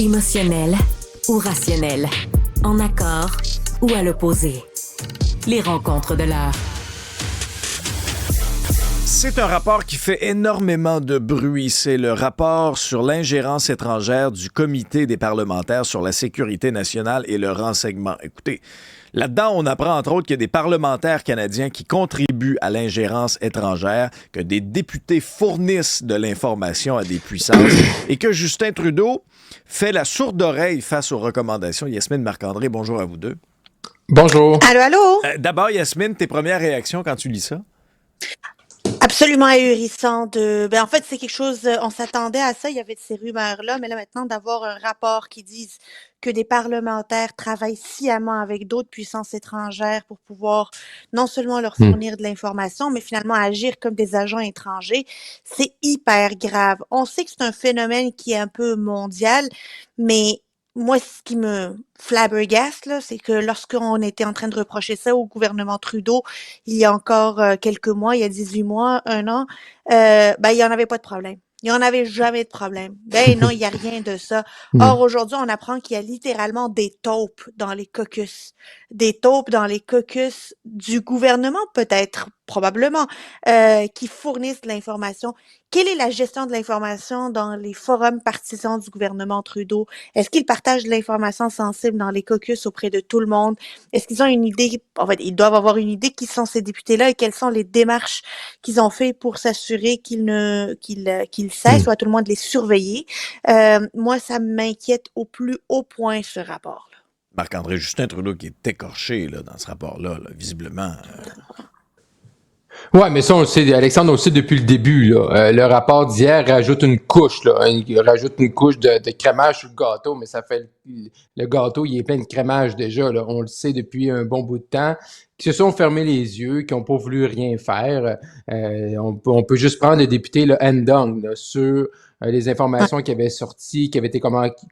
Émotionnel ou rationnel, en accord ou à l'opposé. Les rencontres de l'heure. C'est un rapport qui fait énormément de bruit. C'est le rapport sur l'ingérence étrangère du Comité des parlementaires sur la sécurité nationale et le renseignement. Écoutez, là-dedans, on apprend entre autres qu'il y a des parlementaires canadiens qui contribuent à l'ingérence étrangère, que des députés fournissent de l'information à des puissances et que Justin Trudeau fait la sourde oreille face aux recommandations. Yasmine Marc-André, bonjour à vous deux. Bonjour. Allô, allô? D'abord, Yasmine, tes premières réactions quand tu lis ça? Absolument ahurissant. En fait, c'est quelque chose, on s'attendait à ça, il y avait de ces rumeurs-là, mais là maintenant d'avoir un rapport qui dise que des parlementaires travaillent sciemment avec d'autres puissances étrangères pour pouvoir non seulement leur fournir de l'information, mais finalement agir comme des agents étrangers, c'est hyper grave. On sait que c'est un phénomène qui est un peu mondial, mais moi, ce qui me flabbergaste, là, c'est que lorsqu'on était en train de reprocher ça au gouvernement Trudeau, il y a encore quelques mois, il y a 18 mois, 1 an, il y en avait pas de problème. Il y en avait jamais de problème. Ben non, il y a rien de ça. Or, aujourd'hui, on apprend qu'il y a littéralement des taupes dans les caucus. Des taupes dans les caucus du gouvernement, peut-être, probablement, qui fournissent de l'information. Quelle est la gestion de l'information dans les forums partisans du gouvernement Trudeau? Est-ce qu'ils partagent de l'information sensible dans les caucus auprès de tout le monde? Est-ce qu'ils ont une idée? En fait, ils doivent avoir une idée qui sont ces députés-là et quelles sont les démarches qu'ils ont fait pour s'assurer qu'ils cessent ou à tout le moins de les surveiller. Moi, ça m'inquiète au plus haut point, ce rapport-là. Marc-André, Justin Trudeau qui est écorché là, dans ce rapport-là, visiblement. Ouais, mais ça, on le sait, Alexandre, on le sait depuis le début, là. Le rapport d'hier rajoute une couche, là. Il rajoute une couche de crémage sur le gâteau, mais ça fait le gâteau, il est plein de crémage déjà, là. On le sait depuis un bon bout de temps. Qui se sont fermés les yeux, qui n'ont pas voulu rien faire. On peut juste prendre le député là, Ndong là, sur les informations qui avaient sorti, qui avaient été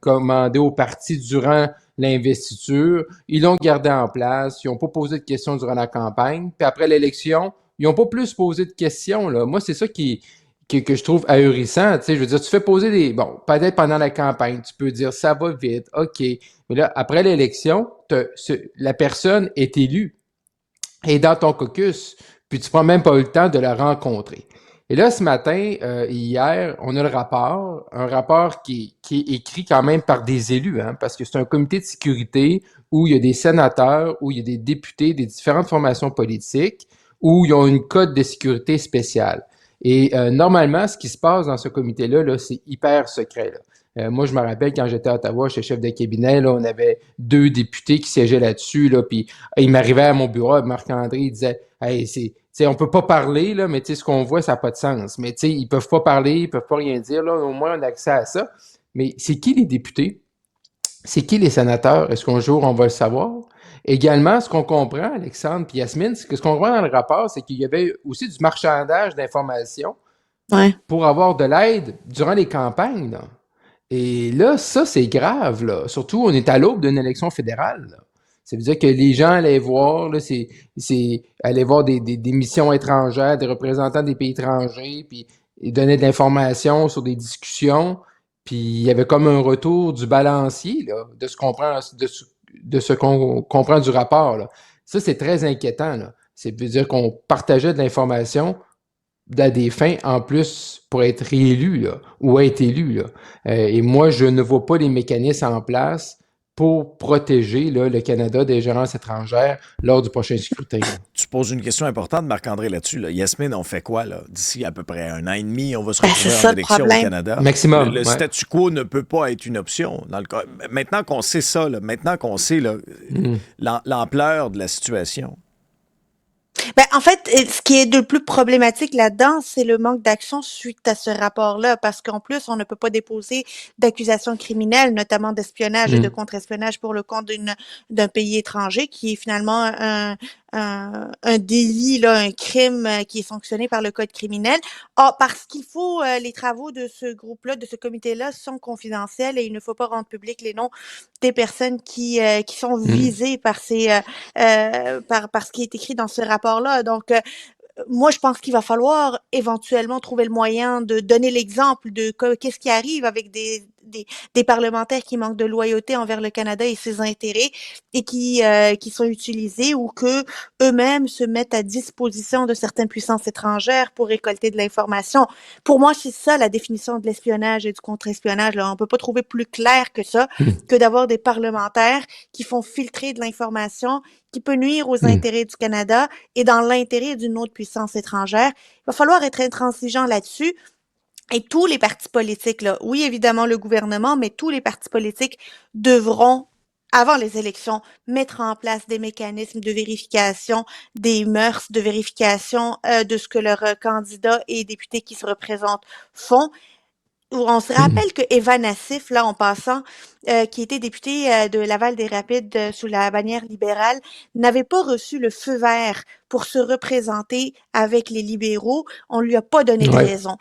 commandées au parti durant l'investiture. Ils l'ont gardé en place. Ils n'ont pas posé de questions durant la campagne. Puis après l'élection, ils n'ont pas plus posé de questions. Là. Moi, c'est ça que je trouve ahurissant. Tu sais, je veux dire, tu fais poser des... Bon, peut-être pendant la campagne, tu peux dire ça va vite, OK. Mais là, après l'élection, la personne est élue. Et dans ton caucus, puis tu prends même pas eu le temps de la rencontrer. Et là, ce matin, hier, on a un rapport qui est écrit quand même par des élus, hein, parce que c'est un comité de sécurité où il y a des sénateurs, où il y a des députés des différentes formations politiques, où ils ont une code de sécurité spéciale. Et normalement, ce qui se passe dans ce comité-là, là, c'est hyper secret. Là. Moi, je me rappelle quand j'étais à Ottawa, j'étais chef de cabinet, là, on avait 2 députés qui siégeaient là-dessus, là, puis il m'arrivait à mon bureau, Marc-André, il disait « Hey, on peut pas parler, là, mais ce qu'on voit, ça n'a pas de sens. Mais ils peuvent pas parler, ils peuvent pas rien dire, là, au moins on a accès à ça. » Mais c'est qui les députés? C'est qui les sénateurs? Est-ce qu'un jour, on va le savoir? Également, ce qu'on comprend, Alexandre puis Yasmine, c'est que ce qu'on comprend dans le rapport, c'est qu'il y avait aussi du marchandage d'informations pour avoir de l'aide durant les campagnes, là. Et là, ça, c'est grave, là. Surtout, on est à l'aube d'une élection fédérale, là. Ça veut dire que les gens allaient voir, là, allaient voir des missions étrangères, des représentants des pays étrangers, puis ils donnaient de l'information sur des discussions, puis il y avait comme un retour du balancier, là, de ce qu'on comprend du rapport, là. Ça, c'est très inquiétant, là. Ça veut dire qu'on partageait de l'information à des fins en plus pour être réélu là, ou être élu. Là. Et moi, je ne vois pas les mécanismes en place pour protéger là, le Canada des ingérences étrangères lors du prochain scrutin. Tu poses une question importante, Marc-André, là-dessus. Là. Yasmine, on fait quoi là? D'ici à peu près 1 an et demi, on va se retrouver en élection au Canada. Maximum. Le statu quo ne peut pas être une option. Dans le cas. Maintenant qu'on sait ça, là, maintenant qu'on sait là, l'ampleur de la situation. En fait, ce qui est de plus problématique là-dedans, c'est le manque d'action suite à ce rapport-là, parce qu'en plus, on ne peut pas déposer d'accusations criminelles, notamment d'espionnage et de contre-espionnage pour le compte d'un pays étranger, qui est finalement un délit, là, un crime qui est sanctionné par le code criminel. Parce qu'il faut, les travaux de ce groupe-là, de ce comité-là, sont confidentiels et il ne faut pas rendre public les noms des personnes qui sont visées par par ce qui est écrit dans ce rapport-là. Donc, moi, je pense qu'il va falloir éventuellement trouver le moyen de donner l'exemple de qu'est-ce qui arrive avec des parlementaires qui manquent de loyauté envers le Canada et ses intérêts et qui sont utilisés ou que eux-mêmes se mettent à disposition de certaines puissances étrangères pour récolter de l'information. Pour moi, c'est ça la définition de l'espionnage et du contre-espionnage. Là. On peut pas trouver plus clair que ça, que d'avoir des parlementaires qui font filtrer de l'information qui peut nuire aux intérêts du Canada et dans l'intérêt d'une autre puissance étrangère. Il va falloir être intransigeant là-dessus. Et tous les partis politiques, là, oui, évidemment le gouvernement, mais tous les partis politiques devront, avant les élections, mettre en place des mécanismes de vérification des mœurs, de vérification de ce que leurs candidats et députés qui se représentent font. On se rappelle que Eva Nassif, là, en passant, qui était députée de Laval-des-Rapides sous la bannière libérale, n'avait pas reçu le feu vert pour se représenter avec les libéraux. On lui a pas donné de raison.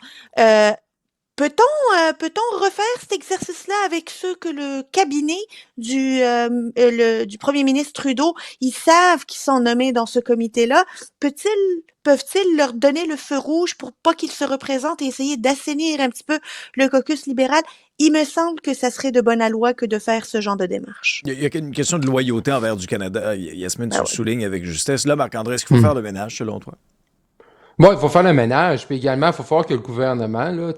Peut-on refaire cet exercice-là avec ceux que le cabinet du premier ministre Trudeau, ils savent qu'ils sont nommés dans ce comité-là? Peuvent-ils leur donner le feu rouge pour pas qu'ils se représentent et essayer d'assainir un petit peu le caucus libéral? Il me semble que ça serait de bonne loi que de faire ce genre de démarche. Il y a une question de loyauté envers du Canada. Yasmine, tu le soulignes avec justesse. Là, Marc-André, est-ce qu'il faut faire le ménage, selon toi? Bon, il faut faire le ménage, puis également, il faut voir que le gouvernement, là,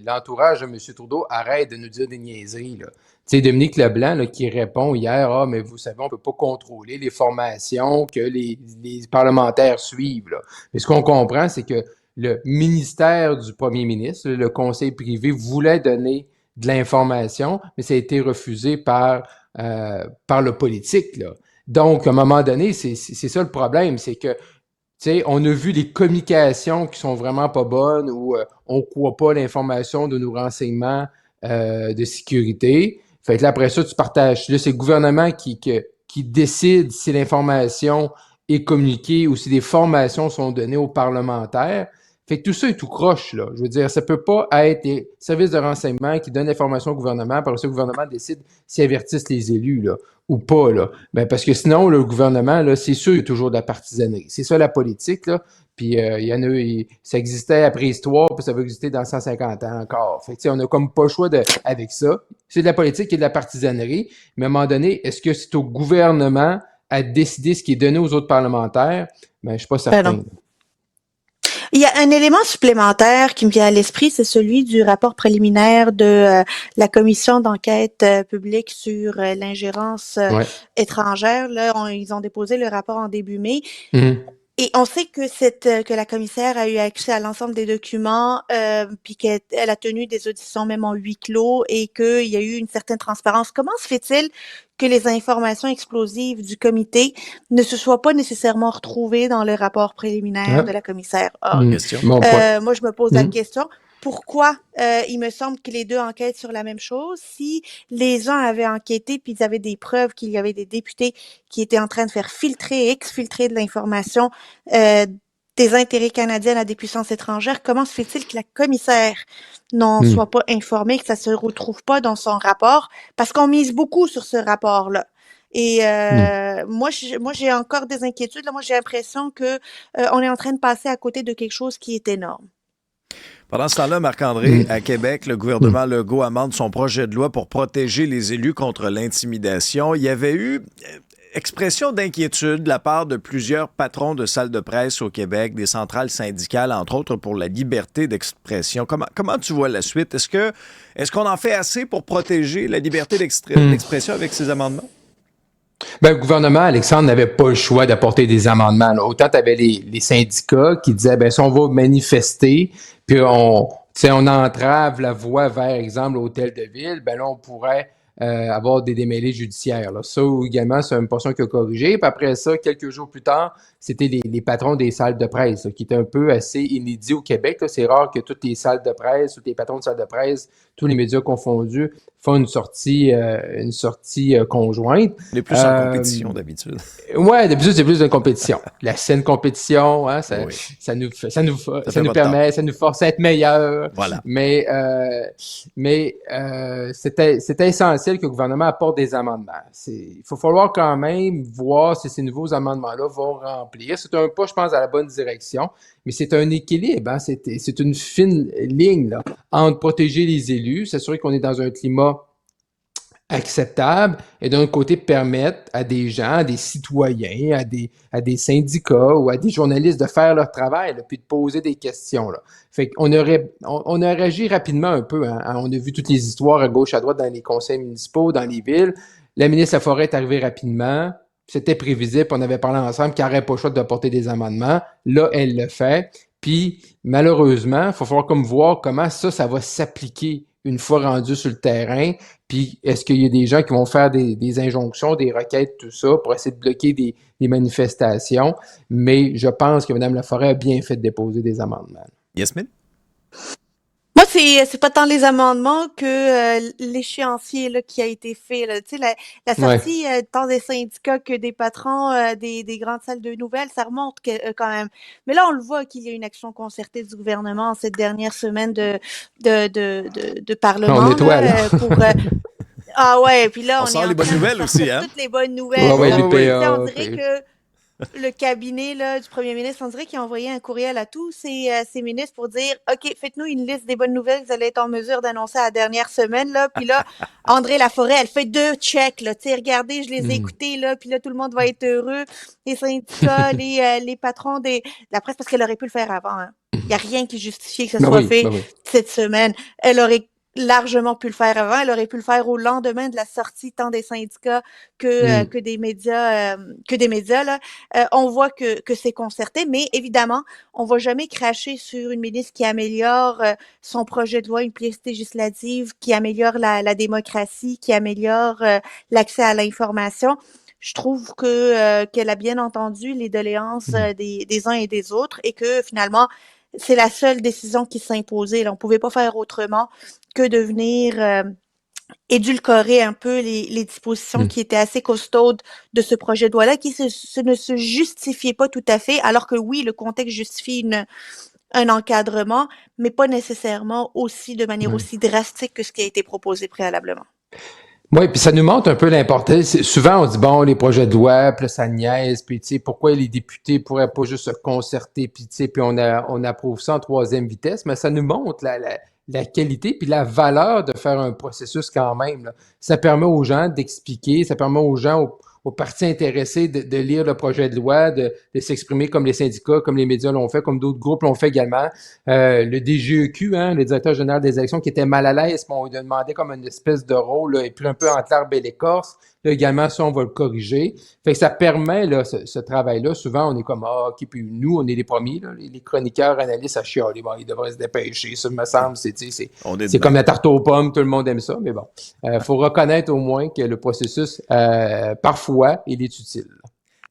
l'entourage de M. Trudeau arrête de nous dire des niaiseries. Là. Dominique Leblanc là, qui répond hier, « Ah, mais vous savez, on ne peut pas contrôler les formations que les parlementaires suivent. » Là. Mais ce qu'on comprend, c'est que le ministère du premier ministre, le conseil privé, voulait donner de l'information, mais ça a été refusé par le politique. Là. Donc, à un moment donné, c'est ça le problème, c'est que on a vu des communications qui sont vraiment pas bonnes ou on croit pas l'information de nos renseignements de sécurité. Fait que là, après ça, tu partages. Là, c'est le gouvernement qui décide si l'information est communiquée ou si des formations sont données aux parlementaires. Fait que tout ça est tout croche, là. Je veux dire, ça peut pas être des services de renseignement qui donnent l'information au gouvernement, par ça, le gouvernement décide s'ils avertissent les élus, là, ou pas, là. Ben, parce que sinon, le gouvernement, là, c'est sûr, il y a toujours de la partisanerie. C'est ça, la politique, là. Puis, il y en a, ça existait après histoire, puis ça va exister dans 150 ans encore. Fait que, on a comme pas le choix avec ça. C'est de la politique et de la partisanerie. Mais à un moment donné, est-ce que c'est au gouvernement à décider ce qui est donné aux autres parlementaires? Ben, je suis pas certain. Non. Il y a un élément supplémentaire qui me vient à l'esprit, c'est celui du rapport préliminaire de la commission d'enquête publique sur l'ingérence étrangère. Là, ils ont déposé le rapport en début mai. Et on sait que la commissaire a eu accès à l'ensemble des documents, puis qu'elle a tenu des auditions même en huis clos et qu'il y a eu une certaine transparence. Comment se fait-il que les informations explosives du comité ne se soient pas nécessairement retrouvées dans le rapport préliminaire de la commissaire? Moi, je me pose la question. Pourquoi il me semble que les deux enquêtent sur la même chose? Si les uns avaient enquêté puis ils avaient des preuves qu'il y avait des députés qui étaient en train de faire filtrer et exfiltrer de l'information des intérêts canadiens à des puissances étrangères, comment se fait-il que la commissaire n'en soit pas informée, que ça se retrouve pas dans son rapport? Parce qu'on mise beaucoup sur ce rapport-là. Et moi, j'ai encore des inquiétudes. Là. Moi, j'ai l'impression que on est en train de passer à côté de quelque chose qui est énorme. Pendant ce temps-là, Marc-André, à Québec, le gouvernement Legault amende son projet de loi pour protéger les élus contre l'intimidation. Il y avait eu expression d'inquiétude de la part de plusieurs patrons de salles de presse au Québec, des centrales syndicales, entre autres, pour la liberté d'expression. Comment tu vois la suite? Est-ce qu'on en fait assez pour protéger la liberté d'expression avec ces amendements? Ben, le gouvernement, Alexandre, n'avait pas le choix d'apporter des amendements. Là. Autant tu avais les syndicats qui disaient, ben, si on va manifester, puis on entrave la voie vers, exemple, l'hôtel de ville, ben là, on pourrait avoir des démêlés judiciaires. Là. Ça également, c'est une portion qui a corrigé. Puis après ça, quelques jours plus tard, c'était les patrons des salles de presse, là, qui étaient un peu assez inédits au Québec. Là. C'est rare que toutes les salles de presse, tous les patrons de salles de presse, tous les médias confondus, font une sortie conjointe. On est plus en compétition d'habitude. Ouais, d'habitude, c'est plus de compétition. La saine compétition, hein, ça nous force à être meilleurs. Voilà. Mais c'était essentiel potentiel que le gouvernement apporte des amendements. Il faut falloir quand même voir si ces nouveaux amendements-là vont remplir. C'est un pas, je pense, à la bonne direction, mais c'est un équilibre. Hein? C'est une fine ligne là, entre protéger les élus, s'assurer qu'on est dans un climat acceptable et d'un côté permettre à des gens, à des citoyens, à des syndicats ou à des journalistes de faire leur travail, là, puis de poser des questions. Là. Fait qu'on on a réagi rapidement un peu. Hein. On a vu toutes les histoires à gauche, à droite dans les conseils municipaux, dans les villes. La ministre de la Forêt est arrivée rapidement. C'était prévisible. On avait parlé ensemble qu'il n'y aurait pas le choix d'apporter des amendements. Là, elle le fait. Puis, malheureusement, il va falloir comme voir comment ça va s'appliquer une fois rendu sur le terrain. Puis, est-ce qu'il y a des gens qui vont faire des injonctions, des requêtes, tout ça, pour essayer de bloquer des manifestations? Mais je pense que Mme Laforêt a bien fait de déposer des amendements. Yasmine? Moi, c'est pas tant les amendements que l'échéancier là, qui a été fait. Là. Tu sais, la sortie tant des syndicats que des patrons des grandes salles de nouvelles, ça remonte quand même. Mais là, on le voit qu'il y a une action concertée du gouvernement en cette dernière semaine de Parlement. On nettoie, là. Ah ouais, puis là, on sort les bonnes nouvelles aussi, hein? Toutes les bonnes nouvelles. l'UPA, on dirait que le cabinet là, du premier ministre, on dirait qu'il a envoyé un courriel à tous ses ministres pour dire « OK, faites-nous une liste des bonnes nouvelles que vous allez être en mesure d'annoncer à la dernière semaine. » là. Puis là, André Laforêt, elle fait 2 checks. Là. Regardez, je les ai écoutés. Là, puis là, tout le monde va être heureux. Les syndicats, les patrons de la presse, parce qu'elle aurait pu le faire avant. Hein. Il n'y a rien qui justifie que ça soit fait cette semaine. Elle aurait largement pu le faire avant. Elle aurait pu le faire au lendemain de la sortie tant des syndicats que des médias là. On voit que c'est concerté, mais évidemment, on va jamais cracher sur une ministre qui améliore son projet de loi, une pièce législative qui améliore la démocratie, qui améliore l'accès à l'information. Je trouve qu'elle a bien entendu les doléances des uns et des autres et que finalement, c'est la seule décision qui s'imposait. Là, on pouvait pas faire autrement que de venir édulcorer un peu les dispositions qui étaient assez costaudes de ce projet de loi-là, qui ne se justifiait pas tout à fait, alors que oui, le contexte justifie un encadrement, mais pas nécessairement aussi de manière aussi drastique que ce qui a été proposé préalablement. Oui, puis ça nous montre un peu l'importance. Souvent, on dit, bon, les projets de loi, puis là, ça niaise, puis tu sais, pourquoi les députés pourraient pas juste se concerter, puis tu sais, puis on approuve ça en 3e vitesse, mais ça nous montre la qualité puis la valeur de faire un processus quand même. Là. Ça permet aux gens d'expliquer, ça permet aux gens, aux partis intéressés de lire le projet de loi, de s'exprimer comme les syndicats, comme les médias l'ont fait, comme d'autres groupes l'ont fait également. Le DGEQ, hein, le directeur général des élections, qui était mal à l'aise, on lui demandait comme une espèce de rôle, là, et puis un peu entre l'arbre et l'écorce. Là, également, ça, on va le corriger. Fait que ça permet, là, ce travail-là. Souvent, on est comme, OK, puis nous, on est les premiers, là, les chroniqueurs, analystes à chialer. Bon, ils devraient se dépêcher. Ça me semble, c'est comme la tarte aux pommes, tout le monde aime ça, mais bon. Faut reconnaître au moins que le processus, parfois, il est utile.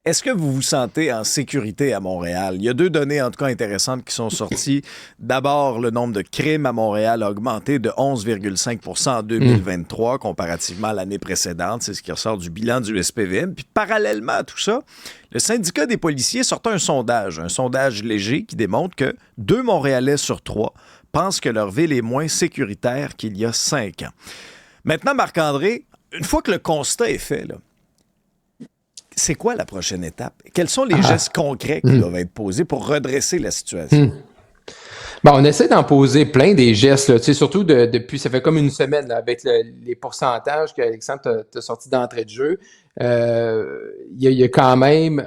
Est-ce que vous vous sentez en sécurité à Montréal? Il y a 2 données, en tout cas, intéressantes qui sont sorties. D'abord, le nombre de crimes à Montréal a augmenté de 11,5 % en 2023 comparativement à l'année précédente. C'est ce qui ressort du bilan du SPVM. Puis, parallèlement à tout ça, le syndicat des policiers sortait un sondage léger qui démontre que 2 Montréalais sur 3 pensent que leur ville est moins sécuritaire qu'il y a 5 ans. Maintenant, Marc-André, une fois que le constat est fait, là, c'est quoi la prochaine étape? Quels sont les gestes concrets qui doivent être posés pour redresser la situation? Bon, on essaie d'en poser plein des gestes, là, surtout depuis, ça fait comme une semaine là, avec les pourcentages qu'Alexandre t'a sorti d'entrée de jeu. Il y a quand même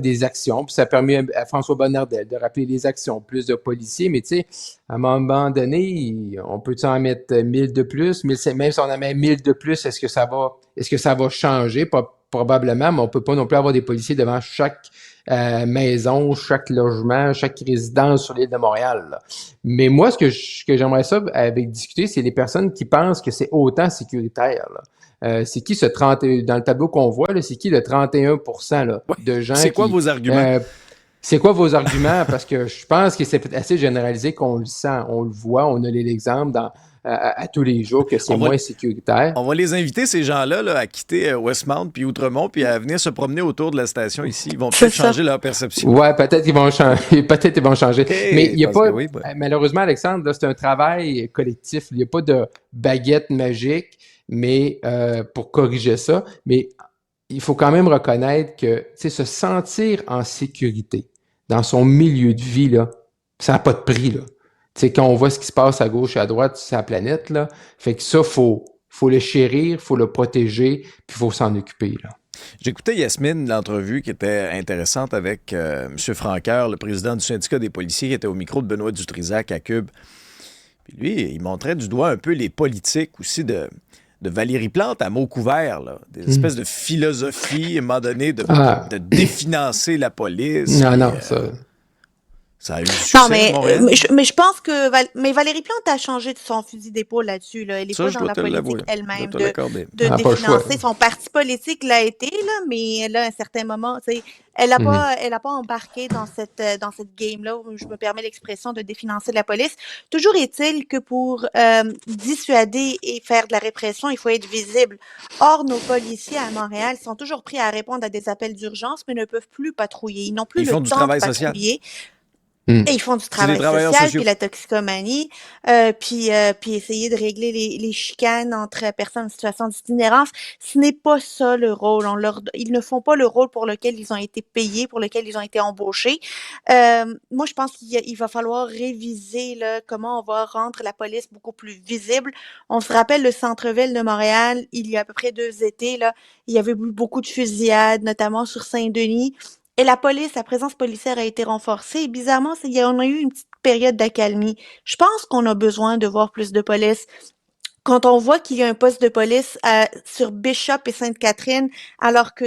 des actions, puis ça permet à François Bonnardel de rappeler les actions, plus de policiers, mais tu sais, à un moment donné, on peut en mettre 1000 de plus, même si on en met 1000 de plus, est-ce que ça va changer? Probablement, mais on peut pas non plus avoir des policiers devant chaque maison, chaque logement, chaque résidence sur l'île de Montréal. Là. Mais moi, ce que j'aimerais ça avec discuter, c'est les personnes qui pensent que c'est autant sécuritaire. Là. C'est qui dans le tableau qu'on voit, là, c'est qui le 31% là, de gens C'est quoi vos arguments? C'est quoi vos arguments? Parce que je pense que c'est assez généralisé qu'on le sent, on le voit, on a l'exemple à tous les jours que c'est moins sécuritaire. On va les inviter, ces gens-là, là, à quitter Westmount puis Outremont puis à venir se promener autour de la station ici. Ils vont peut-être changer leur perception. Ouais, peut-être qu'ils vont changer. Peut-être ils vont changer. Okay, mais il n'y a pas. Oui, malheureusement, Alexandre, là, c'est un travail collectif. Il n'y a pas de baguette magique, mais pour corriger ça. Mais il faut quand même reconnaître que se sentir en sécurité dans son milieu de vie, là, ça n'a pas de prix, là. Quand on voit ce qui se passe à gauche et à droite sur la planète, là, fait que ça, faut le chérir, faut le protéger, puis il faut s'en occuper, là. J'écoutais Yasmine, l'entrevue qui était intéressante avec M. Franqueur, le président du syndicat des policiers, qui était au micro de Benoît Dutrisac à Cube. Puis lui, il montrait du doigt un peu les politiques aussi de Valérie Plante à mots couverts, là. Des espèces de philosophie, à un moment donné, de définancer la police. Non, ça a eu du succès à Montréal. Mais je pense que Valérie Plante a changé de son fusil d'épaule là-dessus. Là. Elle n'est pas dans la politique elle-même de définancer. Son parti politique l'a été, là, mais là, à un certain moment, elle n'a pas embarqué dans cette game-là, où je me permets l'expression de définancer la police. Toujours est-il que pour dissuader et faire de la répression, il faut être visible. Or, nos policiers à Montréal sont toujours pris à répondre à des appels d'urgence, mais ne peuvent plus patrouiller. Ils n'ont plus le temps de patrouiller. Et ils font du travail social, puis la toxicomanie, puis essayer de régler les chicanes entre personnes en situation d'itinérance. Ce n'est pas ça le rôle. Ils ne font pas le rôle pour lequel ils ont été payés, pour lequel ils ont été embauchés. Moi, je pense qu'il va falloir réviser là, comment on va rendre la police beaucoup plus visible. On se rappelle le centre-ville de Montréal, il y a à peu près 2 étés, là, il y avait eu beaucoup de fusillades, notamment sur Saint-Denis. Et la présence policière a été renforcée. Et bizarrement, on a eu une petite période d'accalmie. Je pense qu'on a besoin de voir plus de police. Quand on voit qu'il y a un poste de police sur Bishop et Sainte-Catherine, alors que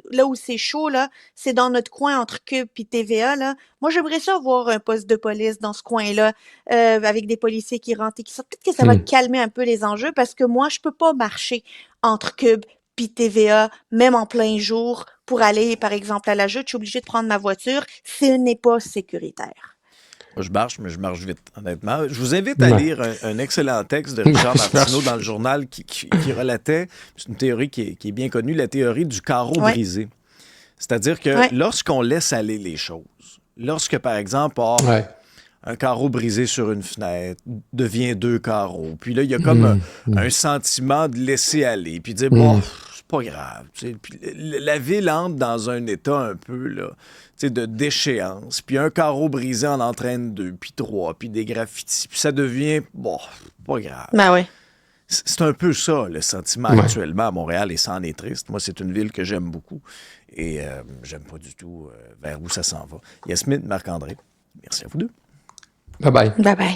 là où c'est chaud, là, c'est dans notre coin entre Cube et TVA, là. Moi, j'aimerais ça voir un poste de police dans ce coin-là, avec des policiers qui rentrent et qui sortent. Peut-être que ça va calmer un peu les enjeux, parce que moi, je peux pas marcher entre Cube puis TVA, même en plein jour, pour aller, par exemple, à la Joute. Je suis obligée de prendre ma voiture. Ce n'est pas sécuritaire. Moi, je marche, mais je marche vite, honnêtement. Je vous invite à lire un excellent texte de Richard Martineau dans le journal qui relatait, c'est une théorie qui est bien connue, la théorie du carreau brisé. C'est-à-dire que lorsqu'on laisse aller les choses, lorsque, par exemple, un carreau brisé sur une fenêtre devient 2 carreaux, puis là, il y a comme un sentiment de laisser aller, puis de dire, bon, c'est pas grave. Puis la ville entre dans un état un peu, là, de déchéance, puis un carreau brisé en entraîne 2, puis 3, puis des graffitis, puis ça devient, bon, pas grave. Ben oui. C'est un peu ça, le sentiment actuellement à Montréal, et ça en est triste. Moi, c'est une ville que j'aime beaucoup, et j'aime pas du tout vers où ça s'en va. Yasmine, Marc-André, merci à vous deux. Bye-bye. Bye-bye.